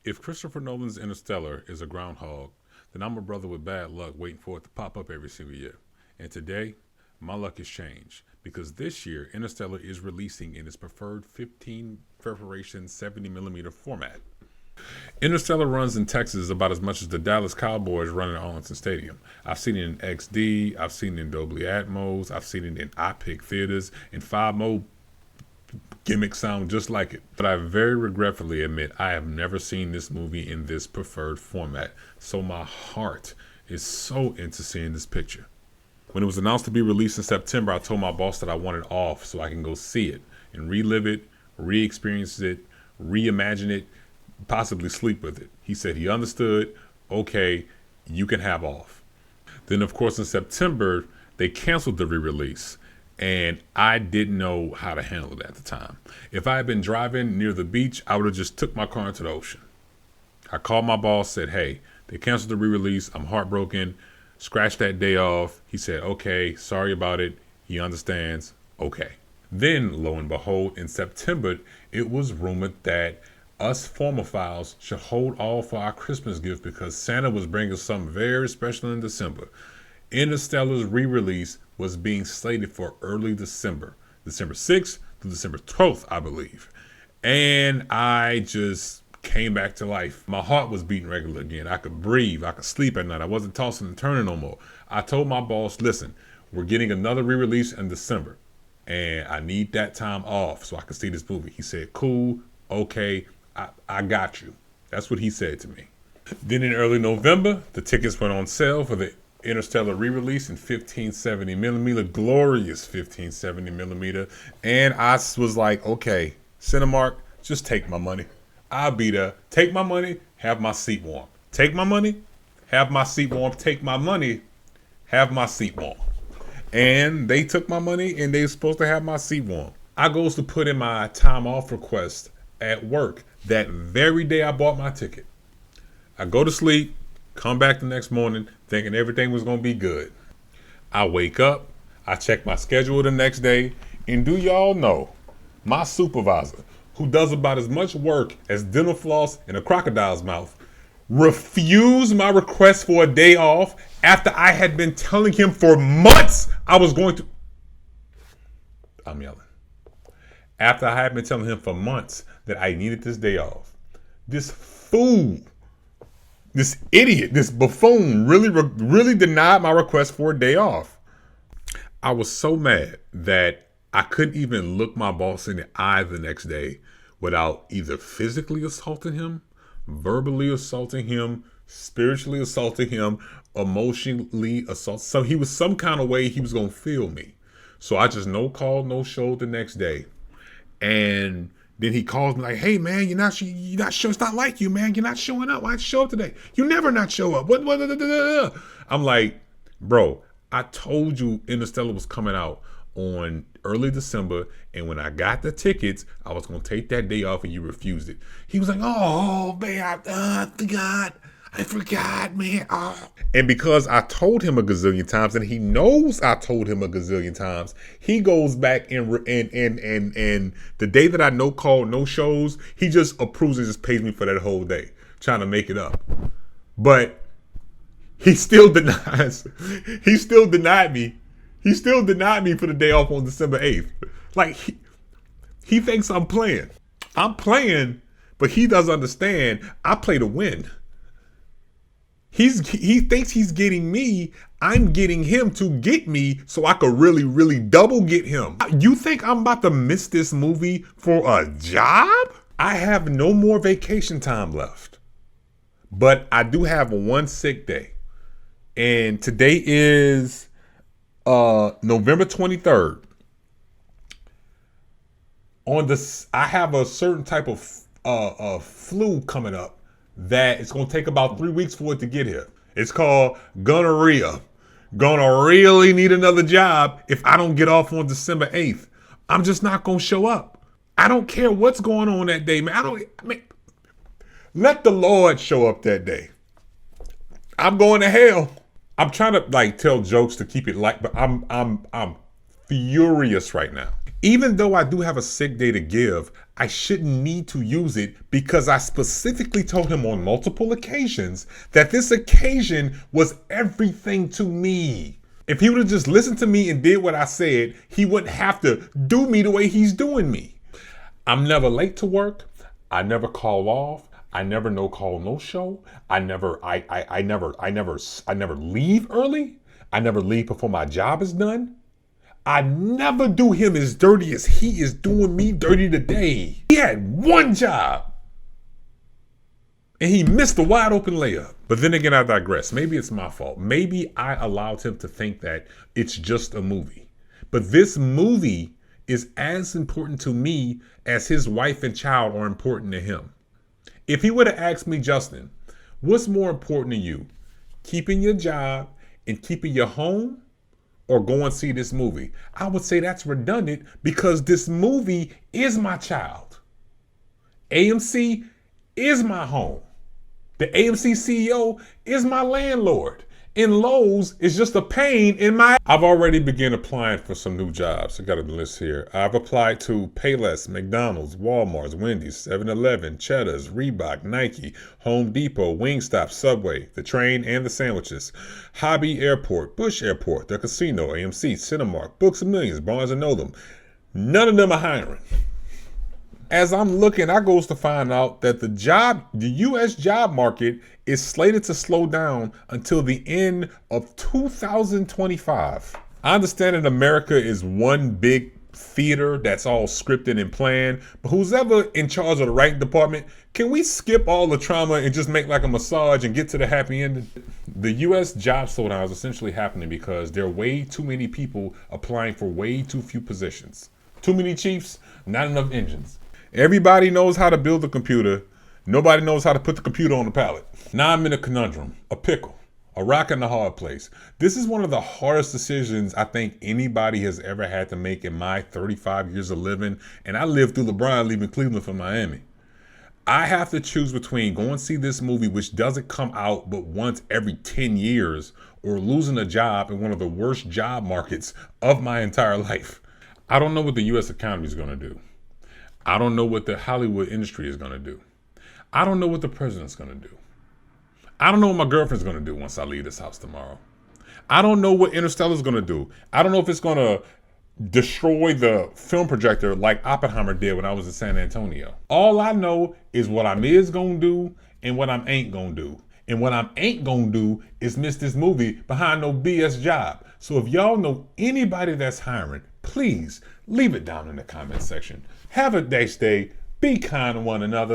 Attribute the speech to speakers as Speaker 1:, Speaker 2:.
Speaker 1: If Christopher Nolan's Interstellar is a groundhog, then I'm a brother with bad luck waiting for it to pop up every single year. And today, my luck has changed because this year Interstellar is releasing in its preferred 15 preparation 70mm format. Interstellar runs in Texas about as much as the Dallas Cowboys run at Arlington Stadium. I've seen it in XD, I've seen it in Dolby Atmos, I've seen it in iPic theaters, and 5 gimmicks sound just like it. But I very regretfully admit I have never seen this movie in this preferred format, so my heart is so into seeing this picture. When it was announced to be released in September, I told my boss that I wanted off so I can go see it and relive it, re-experience it, reimagine it, possibly sleep with it. He said he understood. Okay, you can have off. Then, of course, in September, they canceled the re-release, and I didn't know how to handle it at the time. If I had been driving near the beach, I would have just took my car into the ocean. I called my boss, said, hey, they canceled the re-release. I'm heartbroken. Scratch that day off. He said, okay, sorry about it. He understands. Okay. Then, lo and behold, in September, it was rumored that us formophiles should hold off for our Christmas gift because Santa was bringing something very special in December. Interstellar's re-release was being slated for early December, December 6th to December 12th, I believe. And I just came back to life. My heart was beating regular again. I could breathe. I could sleep at night. I wasn't tossing and turning no more. I told my boss, listen, we're getting another re-release in December, and I need that time off so I can see this movie. He said, cool, okay, I got you. That's what he said to me. Then in early November, the tickets went on sale for the Interstellar re-release in 1570mm, glorious 1570mm. And I was like, okay, Cinemark, just take my money. I'll be there. Take my money, have my seat warm. Take my money, have my seat warm. Take my money, have my seat warm. And they took my money and they were supposed to have my seat warm. I goes to put in my time off request at work that very day I bought my ticket. I go to sleep, come back the next morning thinking everything was going to be good. I wake up, I check my schedule the next day, and do y'all know my supervisor, who does about as much work as dental floss in a crocodile's mouth, refused my request for a day off after I had been telling him for months I was going to. I'm yelling. After I had been telling him for months that I needed this day off. This fool, this idiot, this buffoon really denied my request for a day off. I was so mad that I couldn't even look my boss in the eye the next day without either physically assaulting him, verbally assaulting him, spiritually assaulting him, emotionally assaulting. So he was some kind of way he was going to feel me. So I just no call, no show the next day. And then he calls me like, hey, man, you're not showing. It's not like you, man. You're not showing up. Why'd you show up today? You never not show up. What? I'm like, bro, I told you Interstellar was coming out on early December. And when I got the tickets, I was going to take that day off and you refused it. He was like, oh, man, I forgot, man. Oh. And because I told him a gazillion times, and he knows I told him a gazillion times, he goes back and the day that I no call, no shows, he just approves and just pays me for that whole day, trying to make it up. But he still denies. He still denied me. He still denied me for the day off on December 8th. Like he thinks I'm playing. I'm playing, but he doesn't understand. I play to win. He thinks he's getting me. I'm getting him to get me so I could really double get him. You think I'm about to miss this movie for a job? I have no more vacation time left. But I do have one sick day. And today is November 23rd. I have a certain type of flu coming up that it's going to take about 3 weeks for it to get here. It's called gonorrhea. Gonna really need another job if I don't get off on December 8th. I'm just not going to show up. I don't care what's going on that day, man. Let the Lord show up that day. I'm going to hell. I'm trying to tell jokes to keep it light, but I'm furious right now. Even though I do have a sick day to give, I shouldn't need to use it because I specifically told him on multiple occasions that this occasion was everything to me. If he would have just listened to me and did what I said, he wouldn't have to do me the way he's doing me. I'm never late to work. I never call off. I never no call, no show. I never leave early. I never leave before my job is done. I never do him as dirty as he is doing me dirty today. He had one job and he missed a wide open layup. But then again, I digress. Maybe it's my fault. Maybe I allowed him to think that it's just a movie. But this movie is as important to me as his wife and child are important to him. If he would have asked me, Justin, what's more important to you? Keeping your job and keeping your home, or go and see this movie? I would say that's redundant because this movie is my child. AMC is my home. The AMC CEO is my landlord. And Lowe's is just a pain in my... I've already begun applying for some new jobs. I got a list here. I've applied to Payless, McDonald's, Walmart's, Wendy's, 7-Eleven, Cheddar's, Reebok, Nike, Home Depot, Wingstop, Subway, the train and the sandwiches, Hobby Airport, Bush Airport, the casino, AMC, Cinemark, Books A Millions, Barnes & Noble. None of them are hiring. As I'm looking, I goes to find out that the U.S. job market is slated to slow down until the end of 2025. I understand that America is one big theater that's all scripted and planned, but who's ever in charge of the writing department, can we skip all the trauma and just make like a massage and get to the happy ending? The U.S. job slowdown is essentially happening because there are way too many people applying for way too few positions. Too many chiefs, not enough engines. Everybody knows how to build a computer. Nobody knows how to put the computer on the pallet. Now I'm in a conundrum, a pickle, a rock in the hard place. This is one of the hardest decisions I think anybody has ever had to make in my 35 years of living. And I lived through LeBron leaving Cleveland for Miami. I have to choose between going to see this movie, which doesn't come out but once every 10 years, or losing a job in one of the worst job markets of my entire life. I don't know what the U.S. economy is going to do. I don't know what the Hollywood industry is going to do. I don't know what the president's going to do. I don't know what my girlfriend's going to do once I leave this house tomorrow. I don't know what Interstellar is going to do. I don't know if it's going to destroy the film projector like Oppenheimer did when I was in San Antonio. All I know is what I'm going to do and what I'm ain't going to do. And what I ain't going to do is miss this movie behind no BS job. So if y'all know anybody that's hiring, please leave it down in the comment section. Have a nice day. Be kind to one another.